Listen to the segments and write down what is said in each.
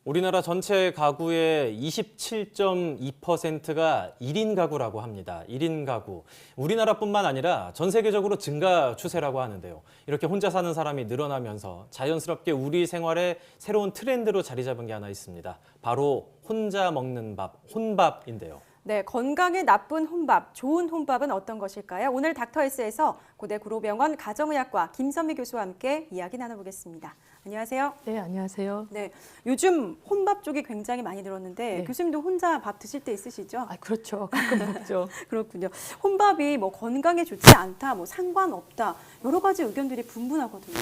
우리나라 전체 가구의 27.2%가 1인 가구라고 합니다. 1인 가구. 우리나라뿐만 아니라 전 세계적으로 증가 추세라고 하는데요. 이렇게 혼자 사는 사람이 늘어나면서 자연스럽게 우리 생활에 새로운 트렌드로 자리 잡은 게 하나 있습니다. 바로 혼자 먹는 밥, 혼밥인데요. 네, 건강에 나쁜 혼밥, 좋은 혼밥은 어떤 것일까요? 오늘 닥터헬스에서 고대 구로병원 가정의학과 김선미 교수와 함께 이야기 나눠보겠습니다. 안녕하세요. 네, 안녕하세요. 네, 요즘 혼밥 쪽이 굉장히 많이 늘었는데 네. 교수님도 혼자 밥 드실 때 있으시죠? 아, 그렇죠. 가끔 먹죠. 그렇군요. 혼밥이 뭐 건강에 좋지 않다, 뭐 상관없다 여러 가지 의견들이 분분하거든요.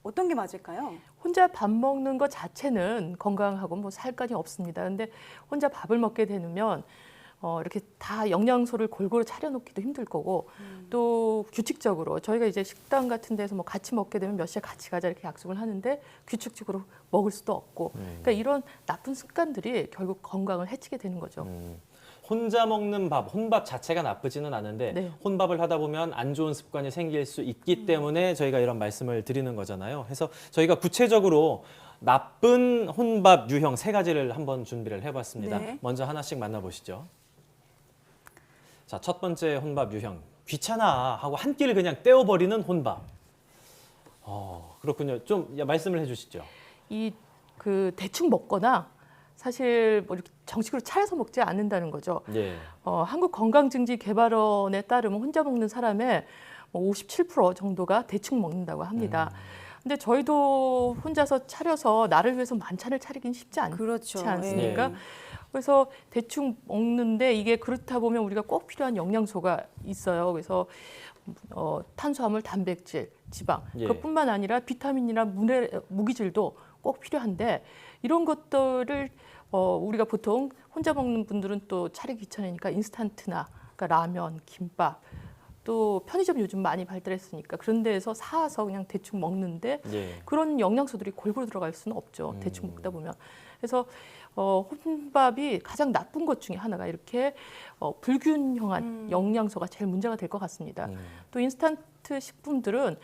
어떤 게 맞을까요? 혼자 밥 먹는 것 자체는 건강하고 뭐 상관이 없습니다. 근데 혼자 밥을 먹게 되면 이렇게 다 영양소를 골고루 차려놓기도 힘들 거고 또 규칙적으로 저희가 이제 식당 같은 데서 뭐 같이 먹게 되면 몇 시에 같이 가자 이렇게 약속을 하는데 규칙적으로 먹을 수도 없고 그러니까 이런 나쁜 습관들이 결국 건강을 해치게 되는 거죠. 혼자 먹는 밥, 혼밥 자체가 나쁘지는 않은데 네. 혼밥을 하다 보면 안 좋은 습관이 생길 수 있기 때문에 저희가 이런 말씀을 드리는 거잖아요. 그래서 저희가 구체적으로 나쁜 혼밥 유형 3가지를 한번 준비를 해봤습니다. 네. 먼저 하나씩 만나보시죠. 자, 첫 번째 혼밥 유형. 귀찮아 하고 한 끼를 그냥 떼어버리는 혼밥. 그렇군요. 좀 말씀을 해주시죠. 대충 먹거나 사실 뭐 이렇게 정식으로 차려서 먹지 않는다는 거죠. 예. 한국건강증진개발원에 따르면 혼자 먹는 사람의 57% 정도가 대충 먹는다고 합니다. 근데 저희도 혼자서 차려서 나를 위해서 만찬을 차리긴 쉽지 않지 그렇죠. 않습니까? 예. 그래서 대충 먹는데 이게 그렇다 보면 우리가 꼭 필요한 영양소가 있어요. 그래서 탄수화물, 단백질, 지방 예. 그것뿐만 아니라 비타민이나 무기질도 꼭 필요한데 이런 것들을 우리가 보통 혼자 먹는 분들은 또 차리기 귀찮으니까 인스턴트나 그러니까 라면, 김밥 또 편의점 요즘 많이 발달했으니까 그런 데에서 사서 그냥 대충 먹는데 예. 그런 영양소들이 골고루 들어갈 수는 없죠. 대충 먹다 보면. 그래서 혼밥이 가장 나쁜 것 중에 하나가 이렇게 불균형한 영양소가 제일 문제가 될 것 같습니다. 또 인스턴트 식품들은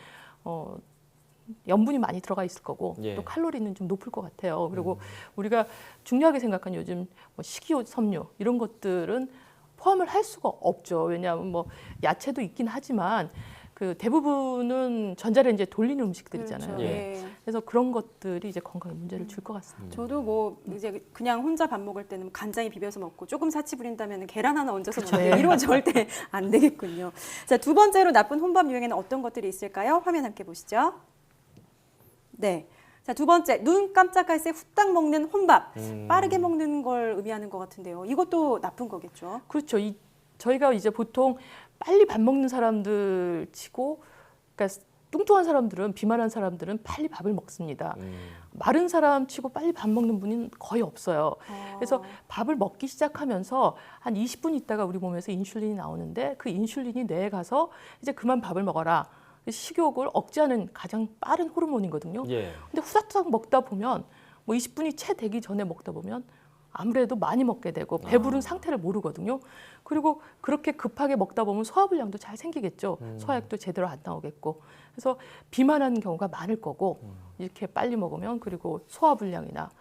염분이 많이 들어가 있을 거고 예. 또 칼로리는 좀 높을 것 같아요. 그리고 우리가 중요하게 생각하는 요즘 식이섬유 이런 것들은 포함을 할 수가 없죠. 왜냐하면 뭐 야채도 있긴 하지만 그 대부분은 전자레인지에 돌리는 음식들이잖아요. 그렇죠. 예. 예. 그래서 그런 것들이 이제 건강에 문제를 줄 것 같습니다. 저도 뭐 이제 그냥 혼자 밥 먹을 때는 간장에 비벼서 먹고 조금 사치 부린다면 계란 하나 얹어서 먹는 이런 건 절대 안 되겠군요. 자, 두 번째로 나쁜 혼밥 유형에는 어떤 것들이 있을까요? 화면 함께 보시죠. 네. 자, 두 번째, 눈 깜짝할 새 후딱 먹는 혼밥. 빠르게 먹는 걸 의미하는 것 같은데요. 이것도 나쁜 거겠죠? 그렇죠. 저희가 이제 보통 빨리 밥 먹는 사람들 치고, 그러니까 뚱뚱한 사람들은 비만한 사람들은 빨리 밥을 먹습니다. 마른 사람 치고 빨리 밥 먹는 분은 거의 없어요. 그래서 밥을 먹기 시작하면서 한 20분 있다가 우리 몸에서 인슐린이 나오는데 그 인슐린이 뇌에 가서 이제 그만 밥을 먹어라. 식욕을 억제하는 가장 빠른 호르몬이거든요. 예. 근데 후다닥 먹다 보면 뭐 20분이 채 되기 전에 먹다 보면 아무래도 많이 먹게 되고 배부른 상태를 모르거든요. 그리고 그렇게 급하게 먹다 보면 소화불량도 잘 생기겠죠. 소화액도 제대로 안 나오겠고. 그래서 비만한 경우가 많을 거고 이렇게 빨리 먹으면 그리고 소화불량이나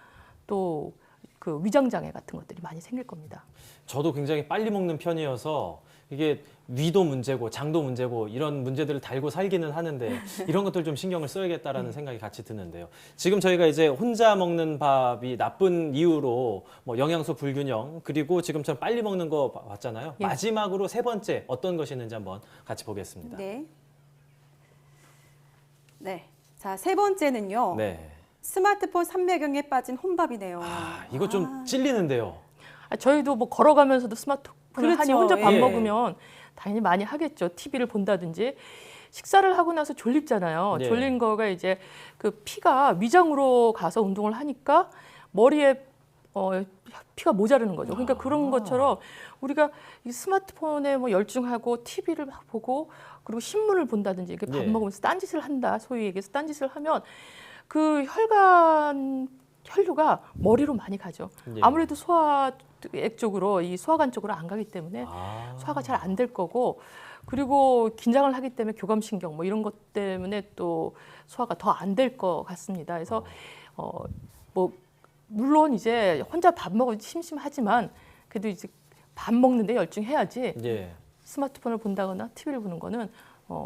또 그 위장장애 같은 것들이 많이 생길 겁니다. 저도 굉장히 빨리 먹는 편이어서 이게 위도 문제고 장도 문제고 이런 문제들을 달고 살기는 하는데 이런 것들 좀 신경을 써야겠다라는 생각이 같이 드는데요. 지금 저희가 이제 혼자 먹는 밥이 나쁜 이유로 뭐 영양소 불균형 그리고 지금처럼 빨리 먹는 거 봤잖아요. 예. 마지막으로 3번째 어떤 것이 있는지 한번 같이 보겠습니다. 네. 네. 자, 세 번째는요. 네. 스마트폰 삼매경에 빠진 혼밥이네요. 이거 좀 찔리는데요. 저희도 뭐 걸어가면서도 스마트폰을 그렇죠. 하니 혼자 밥 예. 먹으면 당연히 많이 하겠죠. TV를 본다든지. 식사를 하고 나서 졸립잖아요. 네. 졸린 거가 이제 그 피가 위장으로 가서 운동을 하니까 머리에 피가 모자르는 거죠. 그러니까 그런 것처럼 우리가 이 스마트폰에 뭐 열중하고 TV를 보고 그리고 신문을 본다든지 이렇게 밥 예. 먹으면서 딴짓을 한다. 소위 얘기해서 딴짓을 하면 그 혈류가 머리로 많이 가죠. 예. 아무래도 소화액 쪽으로 이 소화관 쪽으로 안 가기 때문에 소화가 잘 안 될 거고 그리고 긴장을 하기 때문에 교감신경 뭐 이런 것 때문에 또 소화가 더 안 될 것 같습니다. 그래서 뭐 물론 이제 혼자 밥 먹어도 심심하지만 그래도 이제 밥 먹는데 열중해야지 예. 스마트폰을 본다거나 TV를 보는 거는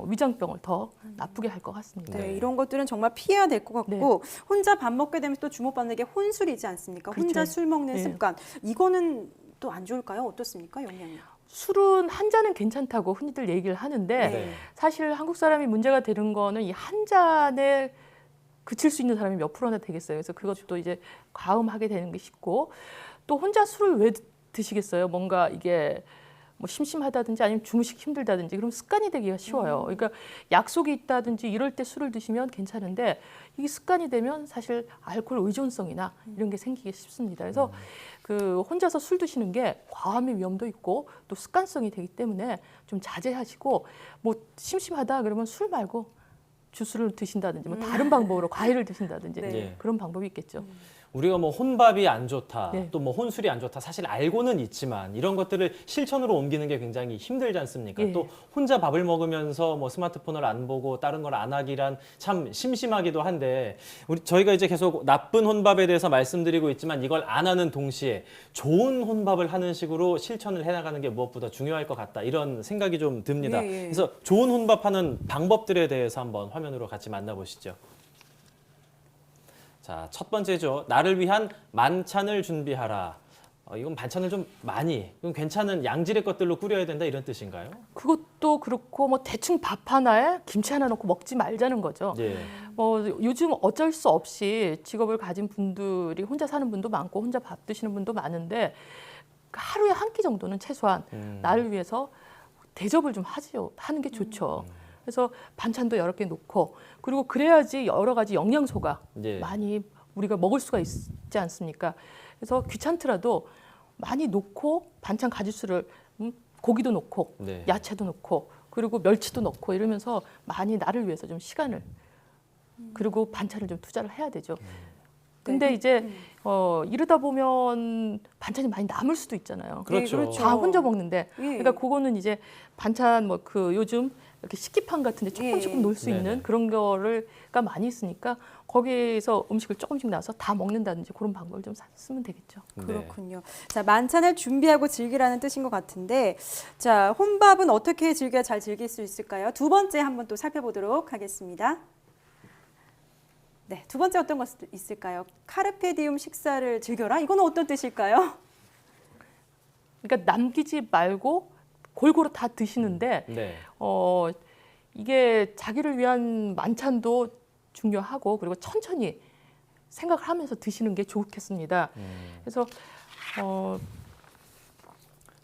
위장병을 더 나쁘게 할 것 같습니다. 네, 네. 이런 것들은 정말 피해야 될 것 같고 혼자 밥 먹게 되면 또 주목받는 게 혼술이지 않습니까? 그렇죠. 혼자 술 먹는 네. 습관. 이거는 또 안 좋을까요? 어떻습니까? 영향이? 술은 한 잔은 괜찮다고 흔히들 얘기를 하는데 네. 사실 한국 사람이 문제가 되는 거는 이 한 잔에 그칠 수 있는 사람이 몇 프로나 되겠어요. 그래서 그것도 이제 과음하게 되는 게 쉽고 또 혼자 술을 왜 드시겠어요? 뭔가 이게 뭐 심심하다든지 아니면 주무시기 힘들다든지 그럼 습관이 되기가 쉬워요. 그러니까 약속이 있다든지 이럴 때 술을 드시면 괜찮은데 이게 습관이 되면 사실 알코올 의존성이나 이런 게 생기기 쉽습니다. 그래서 그 혼자서 술 드시는 게 과음의 위험도 있고 또 습관성이 되기 때문에 좀 자제하시고 뭐 심심하다 그러면 술 말고 주스를 드신다든지 뭐 다른 방법으로 과일을 드신다든지 네. 그런 방법이 있겠죠. 우리가 뭐 혼밥이 안 좋다, 네. 또 뭐 혼술이 안 좋다, 사실 알고는 있지만 이런 것들을 실천으로 옮기는 게 굉장히 힘들지 않습니까? 예. 또 혼자 밥을 먹으면서 뭐 스마트폰을 안 보고 다른 걸 안 하기란 참 심심하기도 한데 저희가 이제 계속 나쁜 혼밥에 대해서 말씀드리고 있지만 이걸 안 하는 동시에 좋은 혼밥을 하는 식으로 실천을 해나가는 게 무엇보다 중요할 것 같다 이런 생각이 좀 듭니다. 예, 예. 그래서 좋은 혼밥하는 방법들에 대해서 한번 화면으로 같이 만나보시죠. 자, 첫 번째죠. 나를 위한 만찬을 준비하라. 이건 반찬을 좀 많이, 그럼 괜찮은 양질의 것들로 꾸려야 된다 이런 뜻인가요? 그것도 그렇고 뭐 대충 밥 하나에 김치 하나 넣고 먹지 말자는 거죠. 예. 요즘 어쩔 수 없이 직업을 가진 분들이 혼자 사는 분도 많고 혼자 밥 드시는 분도 많은데 하루에 한 끼 정도는 최소한 나를 위해서 대접을 좀 하는 게 좋죠. 그래서 반찬도 여러 개 놓고 그리고 그래야지 여러 가지 영양소가 예. 많이 우리가 먹을 수가 있지 않습니까? 그래서 귀찮더라도 많이 놓고 반찬 가짓수를 고기도 놓고 네. 야채도 넣고 그리고 멸치도 넣고 이러면서 많이 나를 위해서 좀 시간을 그리고 반찬을 좀 투자를 해야 되죠. 근데 네. 이제 이러다 보면 반찬이 많이 남을 수도 있잖아요. 그렇죠. 그렇죠. 다 혼자 먹는데 예. 그러니까 그거는 이제 반찬 뭐 그 요즘 이렇게 식기판 같은데 조금 예. 조금 놓을 수 네네. 있는 그런 거가 많이 있으니까 거기에서 음식을 조금씩 나서 다 먹는다든지 그런 방법을 좀 쓰면 되겠죠. 네. 그렇군요. 자, 만찬을 준비하고 즐기라는 뜻인 것 같은데, 자, 혼밥은 어떻게 즐겨야 잘 즐길 수 있을까요? 두 번째 한번 또 살펴보도록 하겠습니다. 네, 두 번째 어떤 것 있을까요? 카르페디움 식사를 즐겨라? 이거는 어떤 뜻일까요? 그러니까 남기지 말고 골고루 다 드시는데 네. 이게 자기를 위한 만찬도 중요하고 그리고 천천히 생각을 하면서 드시는 게 좋겠습니다. 그래서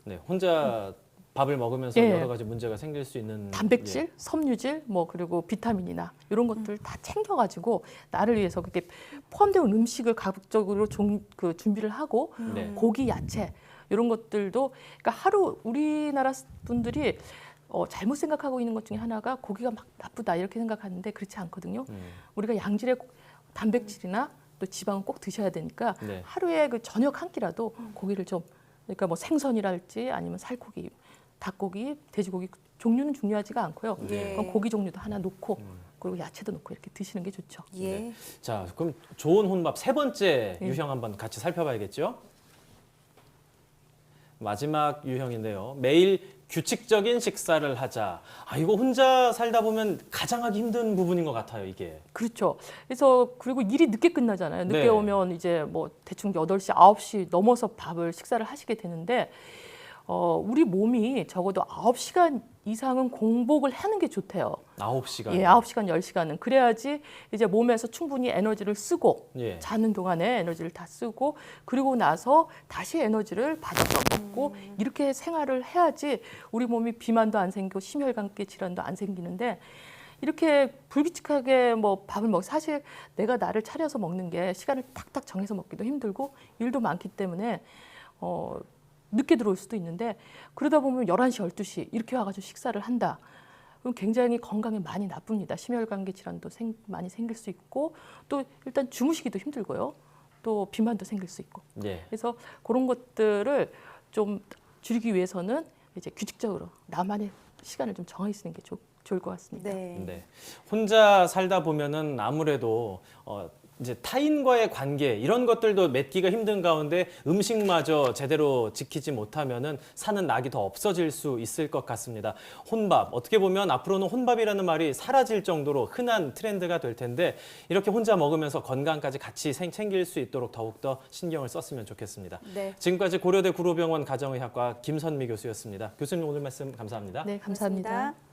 네. 혼자 밥을 먹으면서 예. 여러 가지 문제가 생길 수 있는 단백질, 섬유질, 뭐 그리고 비타민이나 이런 것들 다 챙겨가지고 나를 위해서 그렇게 포함된 음식을 가급적으로 준비를 하고 네. 고기, 야채 이런 것들도 그러니까 하루 우리나라 분들이 잘못 생각하고 있는 것 중에 하나가 고기가 막 나쁘다 이렇게 생각하는데 그렇지 않거든요. 우리가 양질의 단백질이나 또 지방은 꼭 드셔야 되니까 네. 하루에 그 저녁 한 끼라도 고기를 좀 그러니까 뭐 생선이랄지 아니면 살코기, 닭고기, 돼지고기 종류는 중요하지가 않고요. 네. 그럼 고기 종류도 하나 놓고 그리고 야채도 넣고 이렇게 드시는 게 좋죠. 예. 네. 자, 그럼 좋은 혼밥 세 번째 유형 한번 같이 살펴봐야겠죠? 마지막 유형인데요. 매일 규칙적인 식사를 하자. 이거 혼자 살다 보면 가장 하기 힘든 부분인 것 같아요, 이게. 그렇죠. 그래서 그리고 일이 늦게 끝나잖아요. 늦게 네. 오면 이제 뭐 대충 8시, 9시 넘어서 밥을 식사를 하시게 되는데 우리 몸이 적어도 9시간 이상은 공복을 하는 게 좋대요. 9시간. 예, 9시간, 10시간은. 그래야지 이제 몸에서 충분히 에너지를 쓰고 예. 자는 동안에 에너지를 다 쓰고 그리고 나서 다시 에너지를 받아서 먹고 이렇게 생활을 해야지 우리 몸이 비만도 안 생기고 심혈관계 질환도 안 생기는데 이렇게 불규칙하게 뭐 밥을 사실 내가 나를 차려서 먹는 게 시간을 탁탁 정해서 먹기도 힘들고 일도 많기 때문에 늦게 들어올 수도 있는데 그러다 보면 11시, 12시 이렇게 와가지고 식사를 한다. 그럼 굉장히 건강에 많이 나쁩니다. 심혈관계 질환도 많이 생길 수 있고 또 일단 주무시기도 힘들고요. 또 비만도 생길 수 있고. 예. 그래서 그런 것들을 좀 줄이기 위해서는 이제 규칙적으로 나만의 시간을 좀 정해주는 게 좋을 것 같습니다. 네. 네. 혼자 살다 보면은 아무래도 이제 타인과의 관계 이런 것들도 맺기가 힘든 가운데 음식마저 제대로 지키지 못하면은 사는 낙이 더 없어질 수 있을 것 같습니다. 혼밥 어떻게 보면 앞으로는 혼밥이라는 말이 사라질 정도로 흔한 트렌드가 될 텐데 이렇게 혼자 먹으면서 건강까지 같이 챙길 수 있도록 더욱더 신경을 썼으면 좋겠습니다. 네. 지금까지 고려대 구로병원 가정의학과 김선미 교수였습니다. 교수님 오늘 말씀 감사합니다. 네, 감사합니다. 고맙습니다.